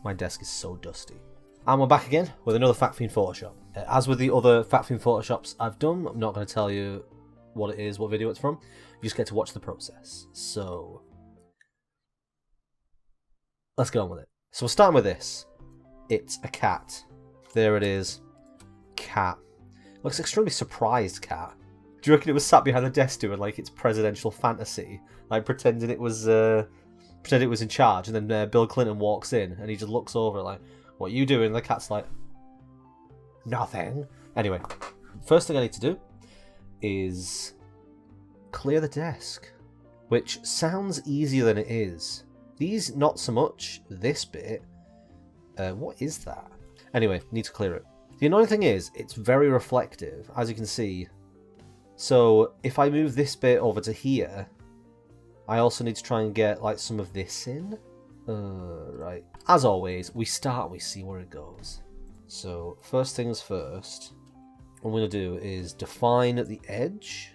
My desk is so dusty. And we're back again with another Fact Fiend Photoshop. As with the other Fact Fiend Photoshops I've done, I'm not going to tell you what it is, what video it's from. You just get to watch the process. So, let's get on with it. So we're starting with this. It's a cat. There it is. Cat. Looks extremely surprised cat. Do you reckon it was sat behind the desk doing like its presidential fantasy? Like pretending it was in charge, and then Bill Clinton walks in and he just looks over like, what are you doing? And the cat's like, nothing. Anyway, first thing I need to do is clear the desk, which sounds easier than it is. These, not so much. This bit, what is that? Anyway, need to clear it. The annoying thing is, it's very reflective, as you can see. So, if I move this bit over to here, I also need to try and get, like, some of this in. Right. As always, we start, we see where it goes. So, first things first, what I'm going to do is define the edge.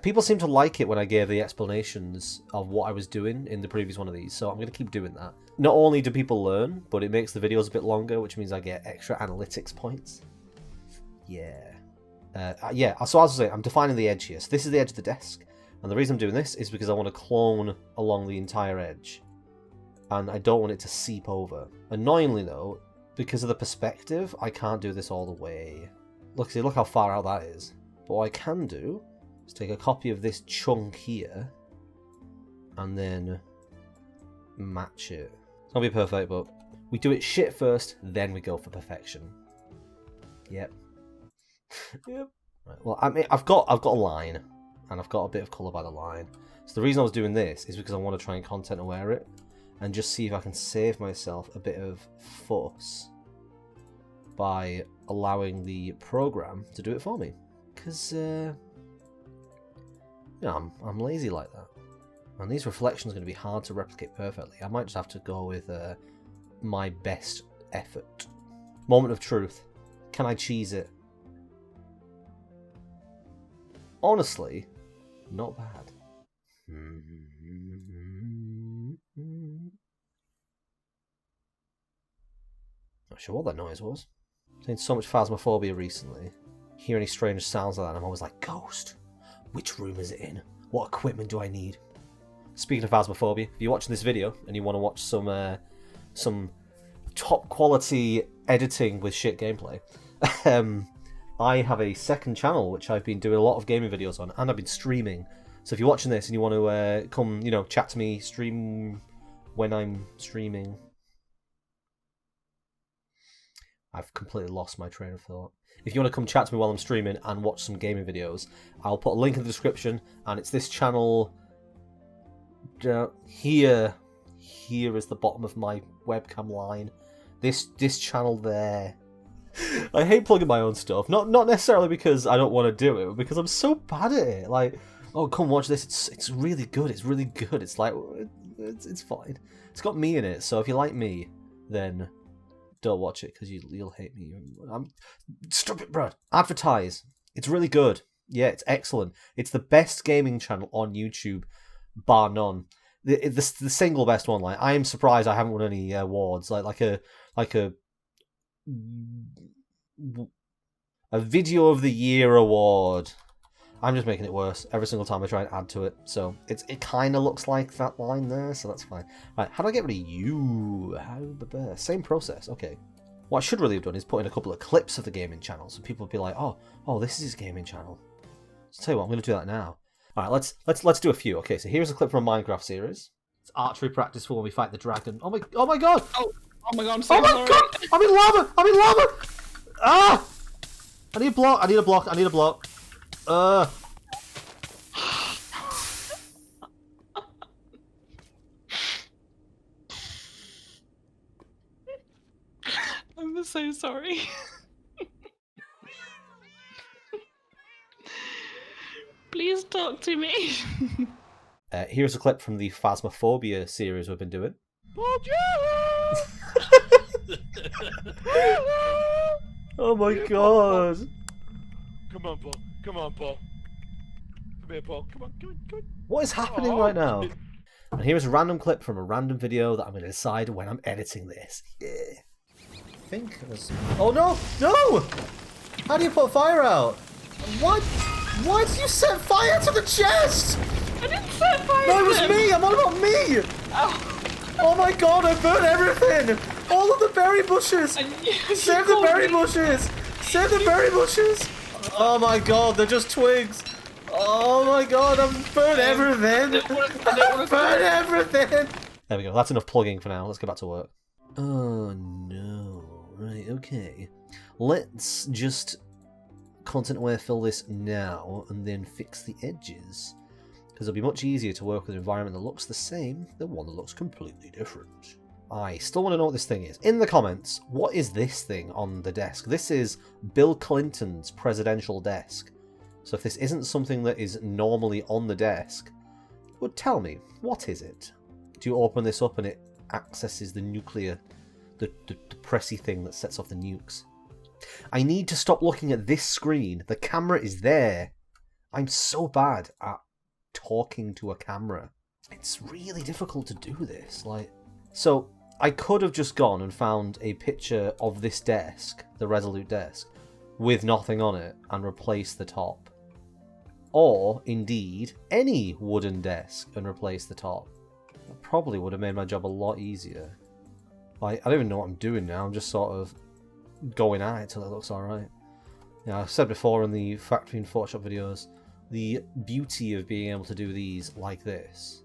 People seem to like it when I gave the explanations of what I was doing in the previous one of these, so I'm going to keep doing that. Not only do people learn, but it makes the videos a bit longer, which means I get extra analytics points. Yeah. So as I was saying, I'm defining the edge here. So this is the edge of the desk, and the reason I'm doing this is because I want to clone along the entire edge, and I don't want it to seep over. Annoyingly though, because of the perspective, I can't do this all the way. Look how far out that is. But what I can do is take a copy of this chunk here, and then match it. It's not be perfect, but we do it shit first, then we go for perfection. Yep. Yep. Right, well, I mean, I've got a line, and I've got a bit of colour by the line. So the reason I was doing this is because I want to try and content aware it, and just see if I can save myself a bit of fuss by allowing the program to do it for me. Because, you know, I'm lazy like that. And these reflections are going to be hard to replicate perfectly. I might just have to go with my best effort. Moment of truth. Can I cheese it? Honestly, not bad. Not sure what that noise was. I've seen so much phasmophobia recently. Hear any strange sounds like that, and I'm always like, ghost. Which room is it in? What equipment do I need? Speaking of phasmophobia, if you're watching this video and you want to watch some top quality editing with shit gameplay, I have a second channel which I've been doing a lot of gaming videos on, and I've been streaming. So if you're watching this and you want to come, you know, chat to me, stream when I'm streaming. I've completely lost my train of thought. If you want to come chat to me while I'm streaming and watch some gaming videos, I'll put a link in the description, and it's this channel here. Here is the bottom of my webcam line. This channel there. I hate plugging my own stuff. Not necessarily because I don't want to do it, but because I'm so bad at it. Like, oh, come watch this. It's really good. It's really good. It's like it's fine. It's got me in it. So if you like me, then don't watch it because you'll hate me. Stop it, Brad. Advertise. It's really good. Yeah, it's excellent. It's the best gaming channel on YouTube, bar none. The single best one. Like, I am surprised I haven't won any awards. Like a video of the year award. I'm just making it worse every single time I try and add to it. So it kind of looks like that line there, so that's fine. Right, how do I get rid of you? Same process. Okay. What I should really have done is put in a couple of clips of the gaming channel, so people would be like, oh, this is his gaming channel. So tell you what, I'm going to do that now. All right, let's do a few. Okay, so here's a clip from a Minecraft series. It's archery practice for when we fight the dragon. Oh my god! Oh my god! I'm so sorry. God! I'm in lava! I'm in lava! Ah! I need a block. I need a block. I need a block. I'm so sorry. Please talk to me. Here's a clip from the Phasmophobia series we've been doing. Oh my god! Come on, Paul. Come on, Paul. Come here, Paul. Come on. What is happening right now? And here is a random clip from a random video that I'm going to decide when I'm editing this. Yeah. I think it was... Oh no! No! How do you put fire out? What? Why did you set fire to the chest? I didn't set fire No, it to was them. me! I'm on about me! Oh. Oh my god, I burned everything! All of the berry bushes! Save the berry bushes! Save the berry bushes! Oh my god, they're just twigs! Oh my god, I've burned everything! I've burned everything! There we go, that's enough plugging for now. Let's get back to work. Oh no. Right, okay. Let's just content aware fill this now and then fix the edges. Because it'll be much easier to work with an environment that looks the same than one that looks completely different. I still want to know what this thing is. In the comments, what is this thing on the desk? This is Bill Clinton's presidential desk. So if this isn't something that is normally on the desk, well, tell me, what is it? Do you open this up and it accesses the nuclear, the pressy thing that sets off the nukes? I need to stop looking at this screen. The camera is there. I'm so bad at talking to a camera. It's really difficult to do this. So I could have just gone and found a picture of this desk, the Resolute desk, with nothing on it and replaced the top. Or, indeed, any wooden desk and replace the top. That probably would have made my job a lot easier. I don't even know what I'm doing now. I'm just sort of going at it till it looks alright. Yeah, I've said before in the Fact Fiend Photoshop videos, the beauty of being able to do these like this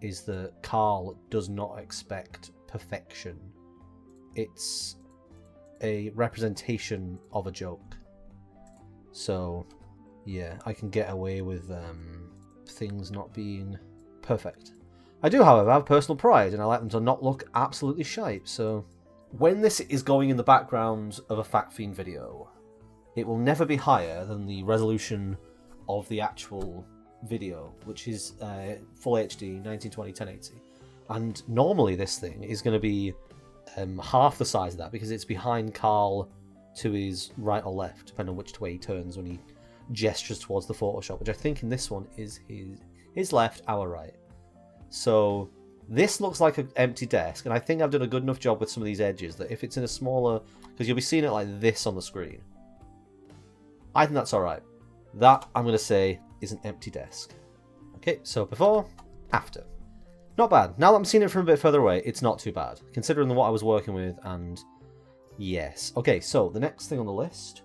is that Carl does not expect perfection. It's a representation of a joke. So, yeah, I can get away with things not being perfect. I do, however, have personal pride, and I like them to not look absolutely shite, so... When this is going in the background of a Fact Fiend video, it will never be higher than the resolution of the actual video, which is full HD, 1920, 1080. And normally this thing is going to be half the size of that, because it's behind Carl to his right or left, depending on which way he turns when he gestures towards the Photoshop, which I think in this one is his left, our right. So this looks like an empty desk, and I think I've done a good enough job with some of these edges that if it's in a smaller... Because you'll be seeing it like this on the screen. I think that's alright. That, I'm going to say, is an empty desk. Okay, so before, after. Not bad. Now that I'm seeing it from a bit further away, it's not too bad, considering what I was working with, and yes. Okay, so the next thing on the list,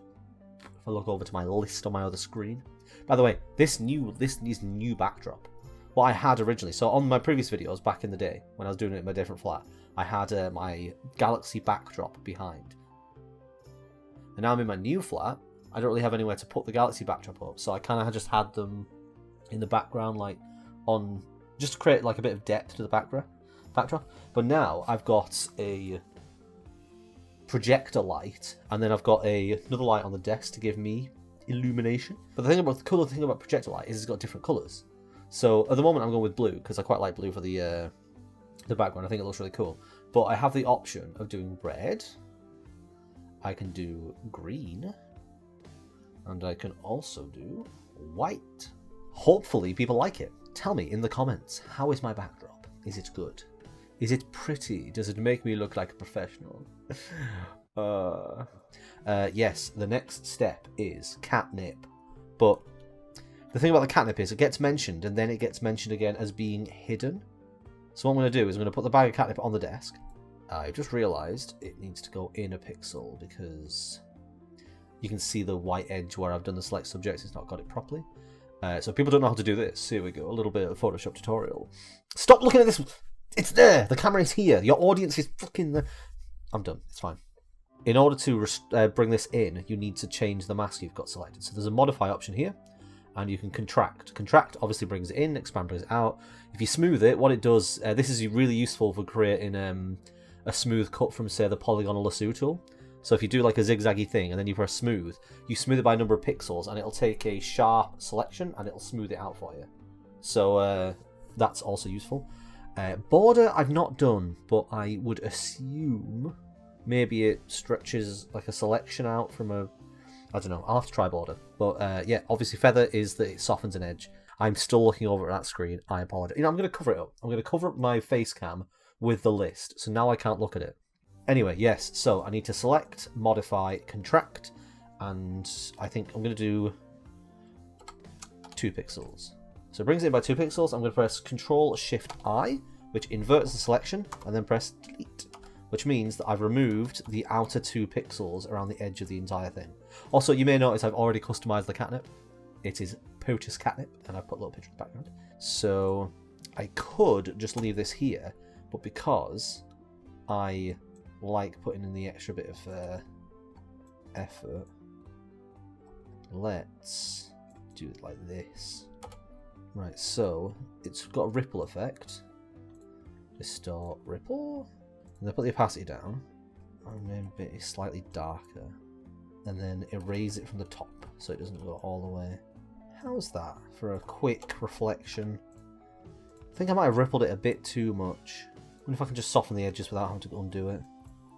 if I look over to my list on my other screen. By the way, this new backdrop, what I had originally, so on my previous videos back in the day, when I was doing it in my different flat, I had my Galaxy backdrop behind. And now I'm in my new flat, I don't really have anywhere to put the Galaxy backdrop up, so I kind of just had them in the background, like, on, just to create like a bit of depth to the backdrop. But now I've got a projector light, and then I've got another light on the desk to give me illumination. But the cool thing about projector light is it's got different colours. So at the moment I'm going with blue, because I quite like blue for the background. I think it looks really cool. But I have the option of doing red, I can do green, and I can also do white. Hopefully people like it. Tell me in the comments, how is my backdrop? Is it good? Is it pretty? Does it make me look like a professional? Yes, the next step is catnip. But the thing about the catnip is it gets mentioned, and then it gets mentioned again as being hidden. So what I'm going to do is I'm going to put the bag of catnip on the desk. I've just realised it needs to go in a pixel, because you can see the white edge where I've done the select subjects. It's not got it properly. So if people don't know how to do this, here we go, a little bit of Photoshop tutorial. Stop looking at this! It's there! The camera is here! Your audience is fucking there! I'm done, it's fine. In order to bring this in, you need to change the mask you've got selected. So there's a modify option here, and you can contract. Contract obviously brings it in, expand brings it out. If you smooth it, what it does, this is really useful for creating a smooth cut from, say, the polygonal lasso tool. So if you do like a zigzaggy thing and then you press smooth, you smooth it by a number of pixels, and it'll take a sharp selection and it'll smooth it out for you. So that's also useful. Border I've not done, but I would assume maybe it stretches like a selection out from a... I don't know, I'll have to try border. But yeah, obviously feather is that it softens an edge. I'm still looking over at that screen. I apologize. You know, I'm going to cover it up. I'm going to cover up my face cam with the list, so now I can't look at it. Anyway, yes, so I need to select, modify, contract, and I think I'm going to do 2 pixels. So it brings it in by 2 pixels. I'm going to press Control-Shift-I, which inverts the selection, and then press Delete, which means that I've removed the outer 2 pixels around the edge of the entire thing. Also, you may notice I've already customized the catnip. It is POTUS catnip, and I've put a little picture in the background. So I could just leave this here, but because I like putting in the extra bit of effort, let's do it like this. Right, so it's got a ripple effect. Distort ripple. And then put the opacity down. And then make it slightly darker. And then erase it from the top so it doesn't go all the way. How's that for a quick reflection? I think I might have rippled it a bit too much. I wonder if I can just soften the edges without having to undo it.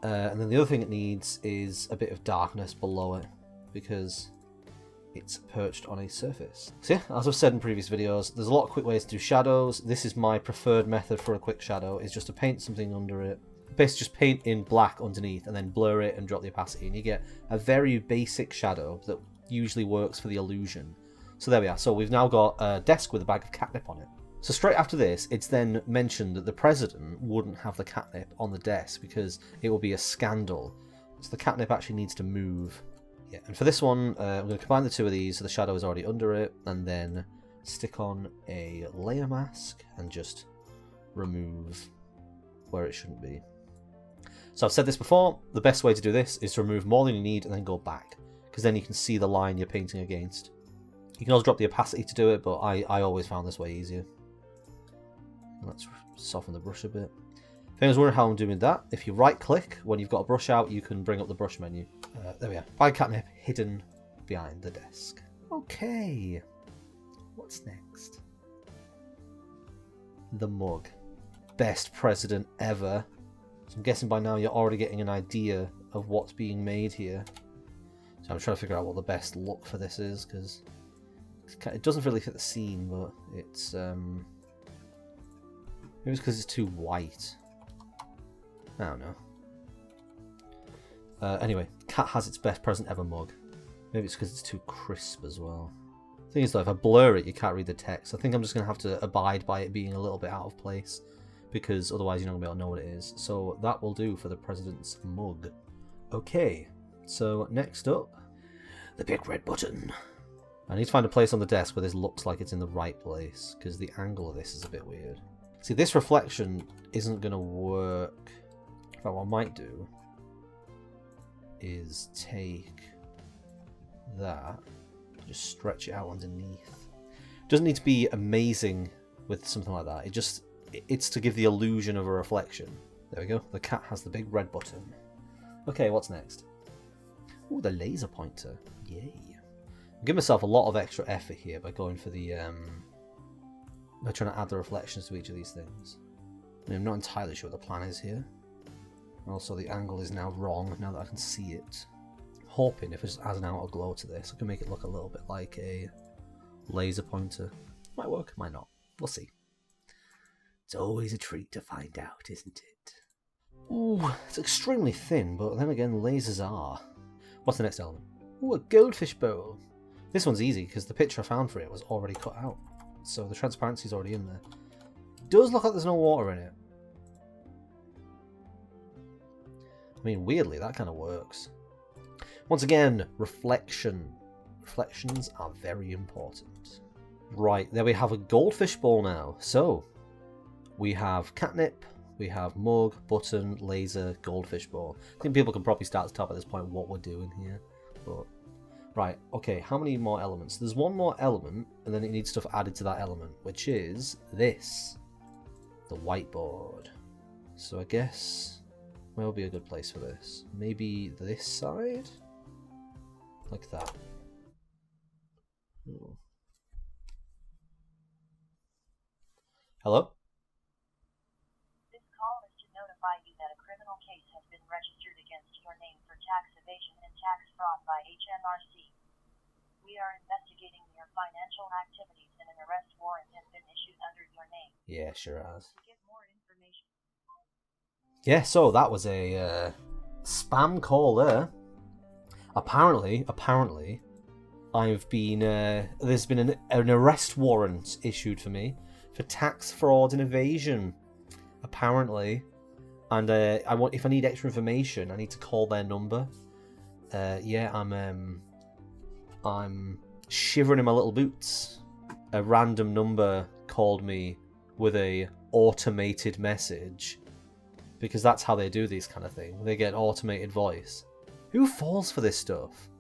And then the other thing it needs is a bit of darkness below it, because it's perched on a surface. So yeah, as I've said in previous videos, there's a lot of quick ways to do shadows. This is my preferred method for a quick shadow, is just to paint something under it. Basically just paint in black underneath and then blur it and drop the opacity, and you get a very basic shadow that usually works for the illusion. So there we are. So we've now got a desk with a bag of catnip on it. So straight after this, it's then mentioned that the president wouldn't have the catnip on the desk because it will be a scandal. So the catnip actually needs to move. Yeah, and for this one, I'm going to combine the 2 of these so the shadow is already under it, and then stick on a layer mask and just remove where it shouldn't be. So I've said this before, the best way to do this is to remove more than you need and then go back, because then you can see the line you're painting against. You can also drop the opacity to do it, but I always found this way easier. Let's soften the brush a bit. If anyone's wondering how I'm doing that, if you right click when you've got a brush out, you can bring up the brush menu. There we are. Bag catnip hidden behind the desk. Okay. What's next? The mug. Best president ever. So I'm guessing by now you're already getting an idea of what's being made here. So I'm trying to figure out what the best look for this is, because it doesn't really fit the scene, but it's maybe it's because it's too white. I don't know. Anyway, cat has its best present ever mug. Maybe it's because it's too crisp as well. The thing is though, if I blur it, you can't read the text. I think I'm just going to have to abide by it being a little bit out of place, because otherwise you're not going to be able to know what it is. So that will do for the president's mug. Okay, so next up, the big red button. I need to find a place on the desk where this looks like it's in the right place, because the angle of this is a bit weird. See, this reflection isn't going to work. In fact, what I might do is take that, just stretch it out underneath. It doesn't need to be amazing with something like that. It's to give the illusion of a reflection. There we go. The cat has the big red button. Okay, what's next? Oh, the laser pointer. Yay. I'm giving myself a lot of extra effort here by going for the by trying to add the reflections to each of these things. I mean, I'm not entirely sure what the plan is here. Also, the angle is now wrong now that I can see it. I'm hoping if it just adds an outer glow to this, I can make it look a little bit like a laser pointer. Might work, might not. We'll see. It's always a treat to find out, isn't it? Ooh, it's extremely thin, but then again, lasers are. What's the next element? Ooh, a goldfish bowl. This one's easy because the picture I found for it was already cut out. So the transparency is already in there. It does look like there's no water in it. I mean, weirdly, that kind of works. Once again, reflection. Reflections are very important. Right, there we have a goldfish bowl now. So, we have catnip, we have mug, button, laser, goldfish bowl. I think people can probably start to tell at this point what we're doing here. But right, okay, how many more elements? There's one more element, and then it needs stuff added to that element, which is this. The whiteboard. So I guess where will be a good place for this? Maybe this side? Like that. Ooh. Hello? This call is to notify you that a criminal case has been registered against your name for tax evasion and tax fraud by HMRC. We are investigating your financial activities in an an arrest warrant has been issued under your name. Yeah, sure has. To give more information. Yeah, so that was a spam call there. Apparently, I've been there's been an arrest warrant issued for me for tax fraud and evasion. Apparently, and if I need extra information, I need to call their number. Yeah, I'm shivering in my little boots. A random number called me with a automated message, because that's how they do these kind of things. They get an automated voice. Who falls for this stuff?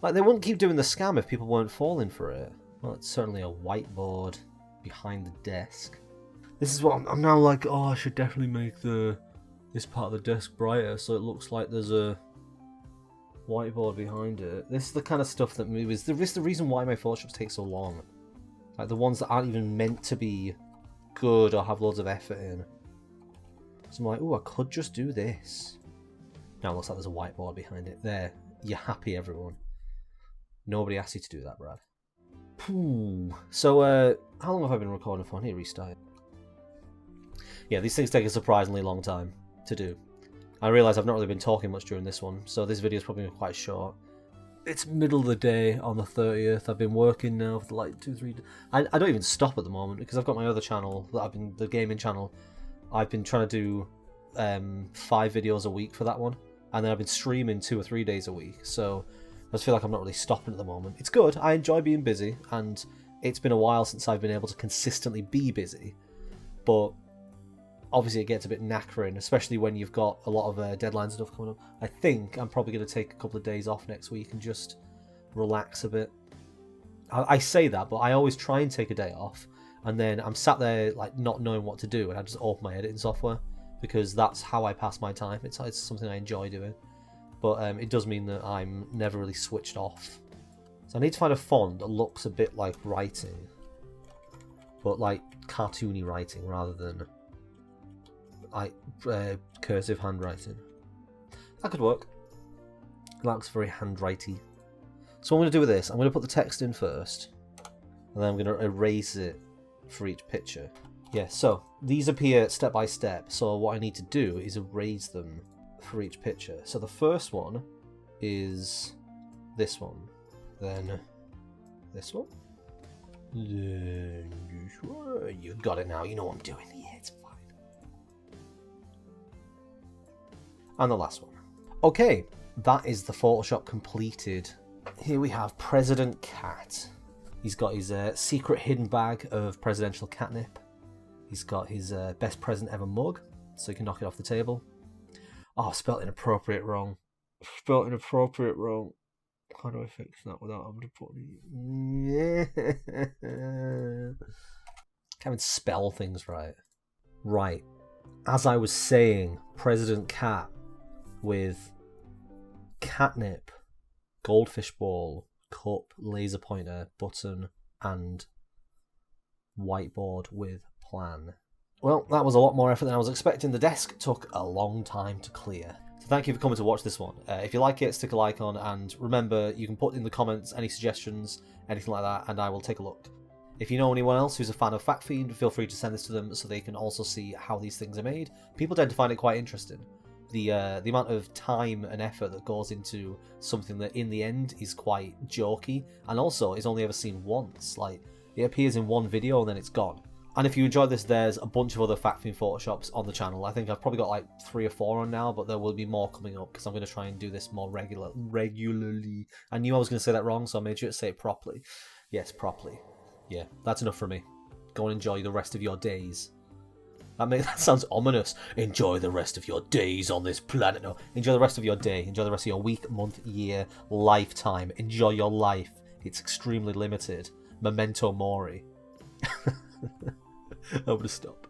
Like, they wouldn't keep doing the scam if people weren't falling for it. Well, it's certainly a whiteboard behind the desk. This is what I'm now like, oh, I should definitely make this part of the desk brighter so it looks like there's a whiteboard behind it. This is the kind of stuff that moves. This is the reason why my Photoshops take so long. Like, the ones that aren't even meant to be good or have loads of effort in. So I'm like, oh, I could just do this. Now it looks like there's a whiteboard behind it. There. You're happy, everyone. Nobody asked you to do that, Brad. So, how long have I been recording for? I need to restart. Yeah, these things take a surprisingly long time to do. I realise I've not really been talking much during this one, so this video is probably quite short. It's middle of the day on the 30th. I've been working now for like 2-3 days. I don't even stop at the moment because I've got my other channel, the gaming channel. I've been trying to do 5 videos a week for that one, and then I've been streaming 2 or 3 days a week, so I just feel like I'm not really stopping at the moment. It's good, I enjoy being busy, and it's been a while since I've been able to consistently be busy, but obviously it gets a bit knackering, especially when you've got a lot of deadlines and stuff coming up. I think I'm probably going to take a couple of days off next week and just relax a bit. I say that, but I always try and take a day off, and then I'm sat there like not knowing what to do, and I just open my editing software, because that's how I pass my time. It's something I enjoy doing, but it does mean that I'm never really switched off. So I need to find a font that looks a bit like writing, but like cartoony writing rather than like cursive handwriting. That could work. That looks very handwritey. So what I'm going to do with this, I'm going to put the text in first, and then I'm going to erase it for each picture. Yeah, so these appear step by step, so what I need to do is erase them for each picture. So the first one is this one, then this one, then this one. You got it now, you know what I'm doing. Yeah, it's fine. And the last one. Okay, that is the Photoshop completed. Here we have President Cat. He's got his secret hidden bag of presidential catnip. He's got his best present ever mug, so he can knock it off the table. Oh, I've spelt inappropriate wrong. Spelt inappropriate wrong. How do I fix that without having to put Can't even spell things right. Right. As I was saying, President Cat with catnip, goldfish ball, cup, laser pointer, button, and whiteboard with plan. Well, that was a lot more effort than I was expecting. The desk took a long time to clear. So thank you for coming to watch this one. If you like it, stick a like on, and remember, you can put in the comments any suggestions, anything like that, and I will take a look. If you know anyone else who's a fan of Fact Fiend, feel free to send this to them so they can also see how these things are made. People tend to find it quite interesting. The amount of time and effort that goes into something that in the end is quite jokey, and also is only ever seen once. Like, it appears in one video and then it's gone. And if you enjoyed this, there's a bunch of other Fact Fiend Photoshops on the channel. I think I've probably got like 3 or 4 on now, but there will be more coming up because I'm going to try and do this more regularly. I knew I was going to say that wrong, so I made sure to say it properly. Yes, properly. Yeah, that's enough for me. Go and enjoy the rest of your days. That sounds ominous. Enjoy the rest of your days on this planet. No, enjoy the rest of your day. Enjoy the rest of your week, month, year, lifetime. Enjoy your life. It's extremely limited. Memento mori. I'm going to stop.